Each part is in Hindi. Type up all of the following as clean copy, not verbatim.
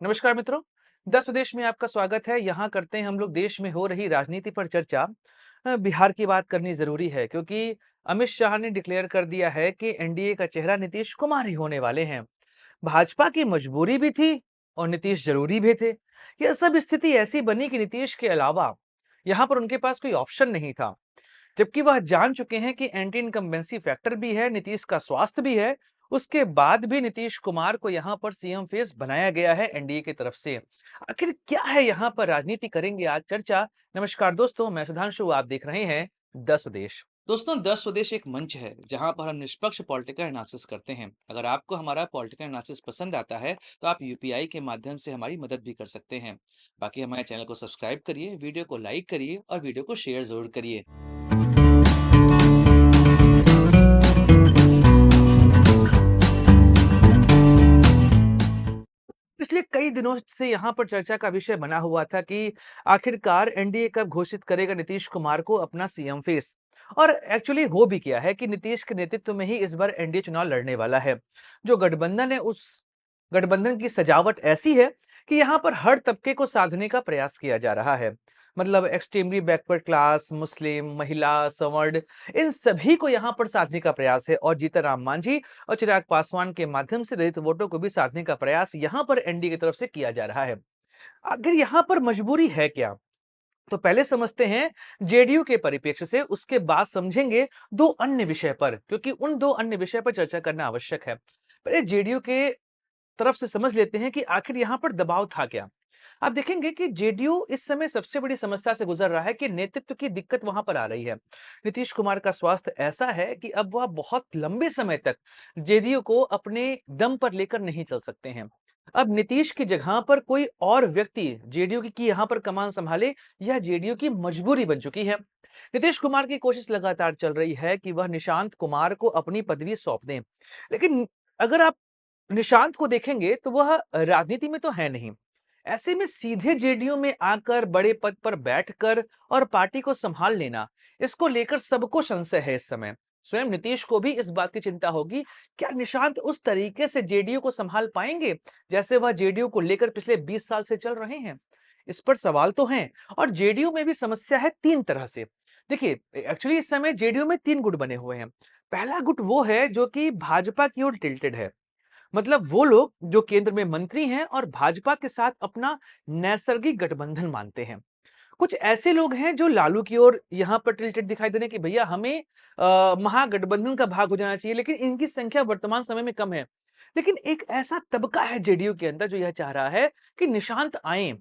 नमस्कार मित्रों। द स्वदेश में आपका स्वागत है। यहाँ करते हैं हम लोग देश में हो रही राजनीति पर चर्चा। बिहार की बात करनी जरूरी है क्योंकि अमित शाह ने डिक्लेयर कर दिया है कि एनडीए का चेहरा नीतीश कुमार ही होने वाले हैं। भाजपा की मजबूरी भी थी और नीतीश जरूरी भी थे। यह सब स्थिति ऐसी बनी कि नीतीश के अलावा यहाँ पर उनके पास कोई ऑप्शन नहीं था, जबकि वह जान चुके हैं कि एंटी इनकम्बेंसी फैक्टर भी है, नीतीश का स्वास्थ्य भी है। उसके बाद भी नीतीश कुमार को यहां पर सीएम फेस बनाया गया है एनडीए की तरफ से। आखिर क्या है यहां पर, राजनीति करेंगे आज चर्चा। नमस्कार दोस्तों, मैं सुधांशु, आप देख रहे हैं द स्वदेश। दोस्तों, द स्वदेश एक मंच है जहां पर हम निष्पक्ष पॉलिटिकल एनालिसिस करते हैं। अगर आपको हमारा पॉलिटिकल एनालिसिस पसंद आता है तो आप यूपीआई के माध्यम से हमारी मदद भी कर सकते हैं। बाकी हमारे चैनल को सब्सक्राइब करिए, वीडियो को लाइक करिए और वीडियो को शेयर जरूर करिए। पिछले कई दिनों से यहाँ पर चर्चा का विषय बना हुआ था कि आखिरकार एनडीए कब घोषित करेगा नीतीश कुमार को अपना सीएम फेस। और एक्चुअली हो भी किया है कि नीतीश के नेतृत्व में ही इस बार एनडीए चुनाव लड़ने वाला है। जो गठबंधन है, उस गठबंधन की सजावट ऐसी है कि यहाँ पर हर तबके को साधने का प्रयास किया जा रहा है। मतलब एक्सट्रीमली बैकवर्ड क्लास, मुस्लिम, महिला, सवर्ण, इन सभी को यहाँ पर साधने का प्रयास है। और जीतन राम मांझी और चिराग पासवान के माध्यम से दलित वोटों को भी साधने का प्रयास यहाँ पर एनडीए की तरफ से किया जा रहा है। आखिर यहाँ पर मजबूरी है क्या? तो पहले समझते हैं जेडीयू के परिप्रेक्ष्य से, उसके बाद समझेंगे दो अन्य विषय पर, क्योंकि उन दो अन्य विषय पर चर्चा करना आवश्यक है। पहले जेडीयू के तरफ से समझ लेते हैं कि आखिर यहाँ पर दबाव था क्या। आप देखेंगे कि जेडीयू इस समय सबसे बड़ी समस्या से गुजर रहा है कि नेतृत्व की दिक्कत वहां पर आ रही है। नीतीश कुमार का स्वास्थ्य ऐसा है कि अब वह बहुत लंबे समय तक जेडीयू को अपने दम पर लेकर नहीं चल सकते हैं। अब नीतीश की जगह पर कोई और व्यक्ति जेडीयू की यहाँ पर कमान संभाले, यह जेडीयू की मजबूरी बन चुकी है। नीतीश कुमार की कोशिश लगातार चल रही है कि वह निशांत कुमार को अपनी पदवी सौंप दें, लेकिन अगर आप निशांत को देखेंगे तो वह राजनीति में तो है नहीं। ऐसे में सीधे जेडीयू में आकर बड़े पद पर बैठकर और पार्टी को संभाल लेना, इसको लेकर सबको संशय है इस समय। स्वयं नीतीश को भी इस बात की चिंता होगी, क्या निशांत उस तरीके से जेडीयू को संभाल पाएंगे जैसे वह जेडीयू को लेकर पिछले 20 साल से चल रहे हैं? इस पर सवाल तो हैं। और जेडीयू में भी समस्या है तीन तरह से। देखिए, एक्चुअली इस समय जेडीयू में तीन गुट बने हुए हैं। पहला गुट वो है जो कि भाजपा की ओर टिल्टेड है। मतलब वो लोग जो केंद्र में मंत्री हैं और भाजपा के साथ अपना नैसर्गिक गठबंधन मानते हैं। कुछ ऐसे लोग हैं जो लालू की ओर यहाँ पर टिल्टेड दिखाई दे रहे हैं कि भैया हमें महागठबंधन का भाग हो जाना चाहिए, लेकिन इनकी संख्या वर्तमान समय में कम है। लेकिन एक ऐसा तबका है जेडीयू के अंदर जो यह चाह रहा है कि निशांत आए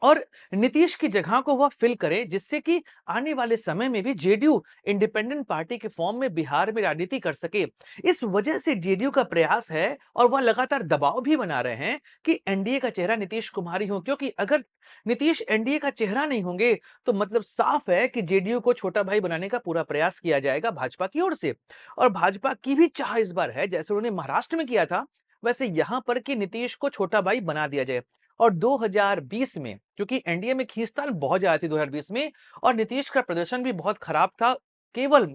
और नीतीश की जगह को वह फिल करे, जिससे कि आने वाले समय में भी जेडीयू इंडिपेंडेंट पार्टी के फॉर्म में बिहार में राजनीति कर सके। इस वजह से जेडीयू का प्रयास है और वह लगातार दबाव भी बना रहे हैं कि एनडीए का चेहरा नीतीश कुमार ही हो, क्योंकि अगर नीतीश एनडीए का चेहरा नहीं होंगे तो मतलब साफ है कि जेडीयू को छोटा भाई बनाने का पूरा प्रयास किया जाएगा भाजपा की ओर से। और भाजपा की भी चाह इस बार है, जैसे उन्होंने महाराष्ट्र में किया था, वैसे यहां पर कि नीतीश को छोटा भाई बना दिया जाए। और 2020 में, क्योंकि एनडीए में खींचतान बहुत ज्यादा थी 2020 में और नीतीश का प्रदर्शन भी बहुत खराब था, केवल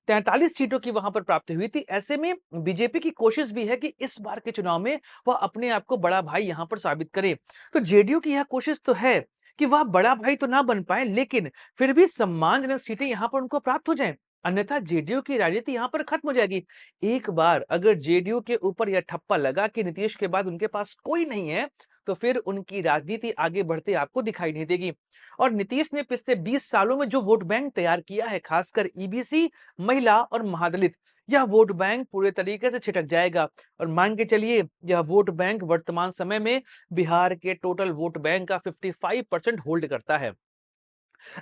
43 सीटों की वहां पर प्राप्ति हुई थी। ऐसे में बीजेपी की कोशिश भी है कि इस बार के चुनाव में वह अपने आप को बड़ा भाई यहां पर साबित करे। तो जेडीयू की यह कोशिश तो है कि वह बड़ा भाई तो ना बन पाए, लेकिन फिर भी सम्मानजनक सीटें यहां पर उनको प्राप्त हो जाएं। अन्यथा जेडीयू की राजनीति यहां पर खत्म हो जाएगी। एक बार अगर जेडीयू के ऊपर यह ठप्पा लगा कि नीतीश के बाद उनके पास कोई नहीं है, तो फिर उनकी राजनीति आगे बढ़ते आपको दिखाई नहीं देगी। और नीतीश ने पिछले 20 सालों में जो वोट बैंक तैयार किया है, खासकर ईबीसी, महिला और महादलित, यह वोट बैंक पूरे तरीके से छिटक जाएगा। और मान के चलिए, यह वोट बैंक वर्तमान समय में बिहार के टोटल वोट बैंक का 55% होल्ड करता है।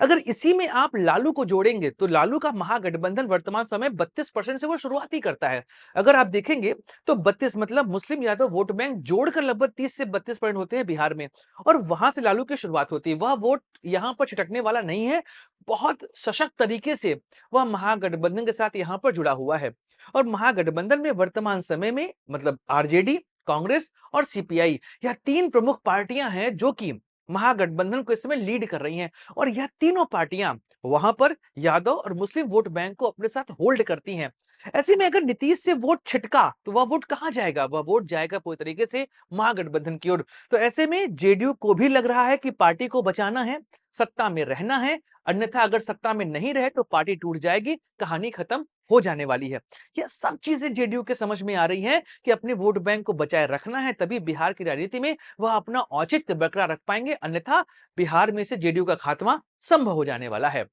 अगर इसी में आप लालू को जोड़ेंगे तो लालू का महागठबंधन वर्तमान समय 32% से वो शुरुआत ही करता है। अगर आप देखेंगे तो 32 मतलब मुस्लिम यादव वोट बैंक जोड़कर लगभग 30 से 32% होते हैं बिहार में, और वहां से लालू की शुरुआत होती है। वह वोट यहां पर छिटकने वाला नहीं है। बहुत सशक्त तरीके से वह महागठबंधन के साथ यहां पर जुड़ा हुआ है। और महागठबंधन में वर्तमान समय में मतलब आरजेडी, कांग्रेस और सीपीआई, यह तीन प्रमुख पार्टियां हैं जो कि महागठबंधन को इस समय लीड कर रही हैं। और यह तीनों पार्टियां वहां पर यादव और मुस्लिम वोट बैंक को अपने साथ होल्ड करती हैं। ऐसे में अगर नीतीश से वोट छिटका तो वह वोट कहां जाएगा? वह वोट जाएगा पूरी तरीके से महागठबंधन की ओर। तो ऐसे में जेडीयू को भी लग रहा है कि पार्टी को बचाना है, सत्ता में रहना है, अन्यथा अगर सत्ता में नहीं रहे तो पार्टी टूट जाएगी, कहानी खत्म हो जाने वाली है। यह सब चीजें जेडीयू के समझ में आ रही हैं कि अपने वोट बैंक को बचाए रखना है, तभी बिहार की राजनीति में वह अपना औचित्य बरकरार रख पाएंगे, अन्यथा बिहार में से जेडीयू का खात्मा संभव हो जाने वाला है।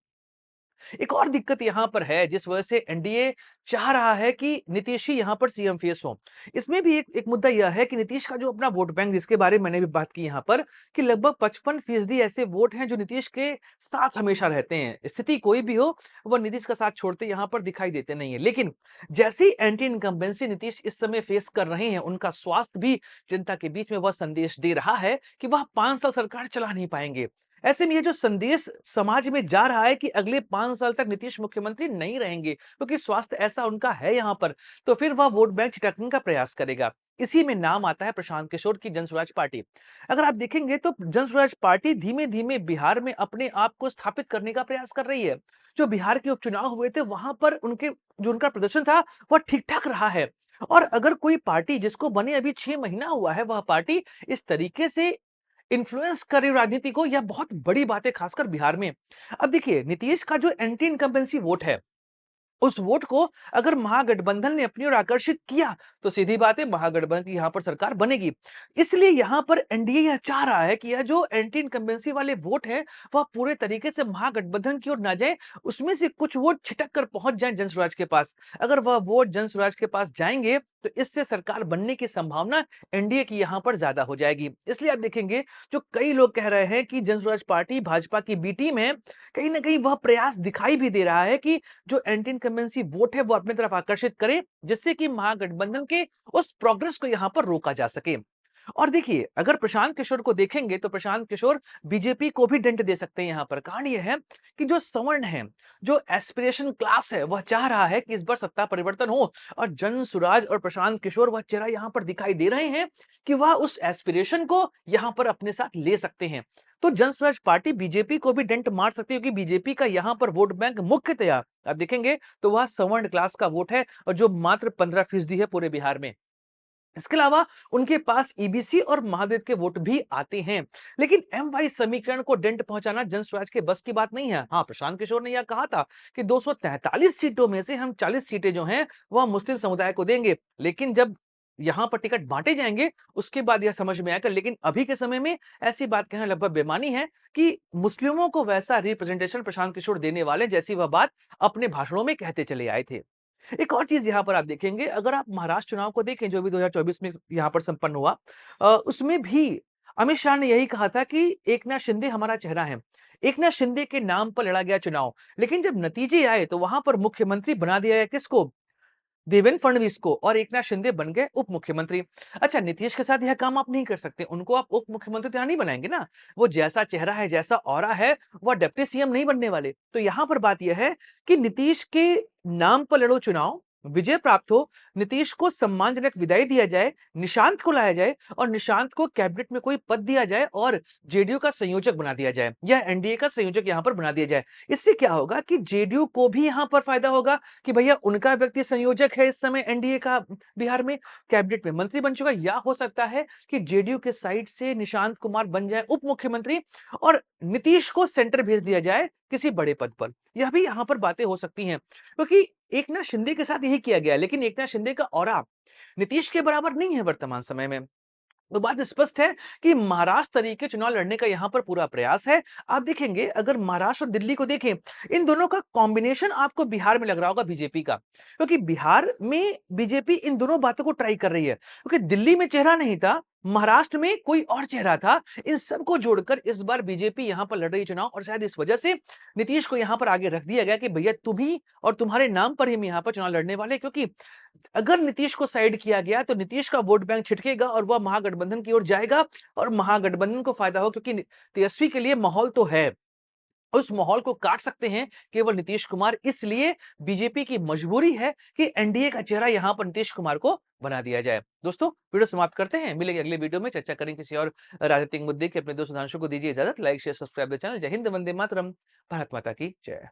एक और दिक्कत यहां पर है जिस वजह से एनडीए चाह रहा है कि नीतीश ही यहां पर सीएम फेस हो। इसमें भी एक मुद्दा यह है कि नीतीश का जो अपना वोट बैंक, जिसके बारे में मैंने भी बात की यहां पर, कि लगभग 55% ऐसे वोट हैं जो नीतीश के साथ हमेशा रहते हैं। स्थिति कोई भी हो, वह नीतीश का साथ छोड़ते यहां पर दिखाई देते नहीं है। लेकिन जैसी एंटी इनकम्बेंसी नीतीश इस समय फेस कर रहे हैं, उनका स्वास्थ्य भी चिंता के बीच में वह संदेश दे रहा है कि वह 5 साल सरकार चला नहीं पाएंगे। ऐसे में ये जो संदेश समाज में जा रहा है कि अगले 5 साल तक नीतीश मुख्यमंत्री नहीं रहेंगे क्योंकि स्वास्थ्य ऐसा उनका है यहां पर, तो फिर वह वोट बैंक छिटकने का प्रयास करेगा। इसी में नाम आता है प्रशांत किशोर की जन स्वराज पार्टी। अगर आप देखेंगे तो जन स्वराज पार्टी धीमे धीमे बिहार में अपने आप को स्थापित करने का प्रयास कर रही है। जो बिहार के उपचुनाव हुए थे वहां पर उनका प्रदर्शन था वह ठीक ठाक रहा है। और अगर कोई पार्टी जिसको बने अभी 6 महीना हुआ है, वह पार्टी इस तरीके से इन्फ्लुएंस कर रही हो राजनीति को, यह बहुत बड़ी बात है खासकर बिहार में। अब देखिए नीतीश का जो एंटी इनकम्बेंसी वोट है, उस वोट को अगर महागठबंधन ने अपनी ओर आकर्षित किया तो सीधी बात है महागठबंधन की यहां पर सरकार बनेगी। इसलिए यहां पर एनडीए यह चाह रहा है कि यह जो एंटी इनकम्बेंसी वाले वोट है वह पूरे तरीके से महागठबंधन की ओर ना जाए, उसमें से कुछ वोट छिटक कर पहुंच जाए जन स्वराज के पास। अगर वह वोट जन स्वराज के पास जाएंगे तो इससे सरकार बनने की संभावना एनडीए की यहां पर ज्यादा हो जाएगी। इसलिए आप देखेंगे जो कई लोग कह रहे हैं कि जन स्वराज पार्टी भाजपा की बी टीम है, कहीं ना कहीं वह प्रयास दिखाई भी दे रहा है कि जो एंटी इनकम्बेंसी वोट है वो अपनी तरफ आकर्षित करे, जिससे कि महागठबंधन के उस प्रोग्रेस को यहां पर रोका जा सके। और देखिए अगर प्रशांत किशोर को देखेंगे तो प्रशांत किशोर बीजेपी को भी डेंट दे सकते हैं। यहां पर कहानी यह है कि जो सवर्ण है, जो एस्पिरेशन क्लास है, वह चाह रहा है कि इस बार सत्ता परिवर्तन हो, और जन सुराज और प्रशांत किशोर वह चेहरा यहां पर दिखाई दे रहे हैं कि वह उस एस्पिरेशन को यहां पर अपने साथ ले सकते हैं। तो जन स्वराज पार्टी बीजेपी को भी डेंट मार सकती है, क्योंकि बीजेपी का यहां पर वोट बैंक मुख्यतया आप देखेंगे तो वह सवर्ण क्लास का वोट है, और जो मात्र 15% है पूरे बिहार में। इसके अलावा उनके पास ईबीसी और महादेव के वोट भी आते हैं। लेकिन एम वाई समीकरण को डेंट पहुंचाना जन स्वराज के बस की बात नहीं है। हाँ, प्रशांत किशोर ने यह कहा था कि 243 सीटों में से हम 40 सीटें जो हैं वह मुस्लिम समुदाय को देंगे, लेकिन जब यहां पर टिकट बांटे जाएंगे उसके बाद यह समझ में आएगा। लेकिन अभी के समय में ऐसी बात कहना लगभग बेमानी है कि मुस्लिमों को वैसा रिप्रेजेंटेशन प्रशांत किशोर देने वाले, जैसी वह बात अपने भाषणों में कहते चले आए थे। एक और चीज यहां पर आप देखेंगे, अगर आप महाराष्ट्र चुनाव को देखें जो भी 2024 में यहां पर संपन्न हुआ, उसमें भी अमित शाह ने यही कहा था कि एकनाथ शिंदे हमारा चेहरा है। एकनाथ शिंदे के नाम पर लड़ा गया चुनाव, लेकिन जब नतीजे आए तो वहां पर मुख्यमंत्री बना दिया गया किसको? देवेंद्र फडणवीस को, और एकनाथ शिंदे बन गए उप मुख्यमंत्री। अच्छा, नीतीश के साथ यह काम आप नहीं कर सकते, उनको आप उप मुख्यमंत्री तो यहाँ नहीं बनाएंगे ना। वो जैसा चेहरा है, जैसा ऑरा है, वो डिप्टी सीएम नहीं बनने वाले। तो यहां पर बात यह है कि नीतीश के नाम पर लड़ो चुनाव, विजय प्राप्त हो, नीतीश को सम्मानजनक विदाई दिया जाए, निशांत को लाया जाए और निशांत को कैबिनेट में कोई पद दिया जाए और जेडीयू का संयोजक बना दिया जाए, या एनडीए का संयोजक यहां पर बना दिया जाए। इससे क्या होगा कि जेडीयू को भी यहां पर फायदा होगा कि भैया उनका व्यक्ति संयोजक है इस समय एनडीए का, बिहार में कैबिनेट में मंत्री बन चुका। या हो सकता है कि जेडीयू के साइड से निशांत कुमार बन जाए उप मुख्यमंत्री और नीतीश को सेंटर भेज दिया जाए किसी बड़े पद पर। यह भी यहां पर बातें हो सकती हैं, क्योंकि एकनाथ शिंदे के साथ यही किया गया, लेकिन एकनाथ शिंदे का ऑरा नीतीश के बराबर नहीं है वर्तमान समय में। तो बात स्पष्ट है कि महाराष्ट्र तरीके चुनाव लड़ने का यहां पर पूरा प्रयास है। आप देखेंगे अगर महाराष्ट्र और दिल्ली को देखें, इन दोनों का कॉम्बिनेशन आपको बिहार में लग रहा होगा बीजेपी का, क्योंकि बिहार में बीजेपी इन दोनों बातों को ट्राई कर रही है, क्योंकि दिल्ली में चेहरा नहीं था, महाराष्ट्र में कोई और चेहरा था। इन सबको जोड़कर इस बार बीजेपी यहां पर लड़ रही चुनाव, और शायद इस वजह से नीतीश को यहां पर आगे रख दिया गया कि भैया तुम ही और तुम्हारे नाम पर ही हम यहां पर चुनाव लड़ने वाले, क्योंकि अगर नीतीश को साइड किया गया तो नीतीश का वोट बैंक छिटकेगा और वह महागठबंधन की ओर जाएगा, और महागठबंधन को फायदा हो, क्योंकि तेजस्वी के लिए माहौल तो है, उस माहौल को काट सकते हैं केवल नीतीश कुमार। इसलिए बीजेपी की मजबूरी है कि एनडीए का चेहरा यहां पर नीतीश कुमार को बना दिया जाए। दोस्तों, वीडियो समाप्त करते हैं, मिलेंगे अगले वीडियो में, चर्चा करेंगे किसी और राजनीतिक मुद्दे के। अपने दोस्त सुधांशु को दीजिए इजाजत। Like share subscribe the channel. जय हिंद, वंदे मातरम, भारत माता की जय।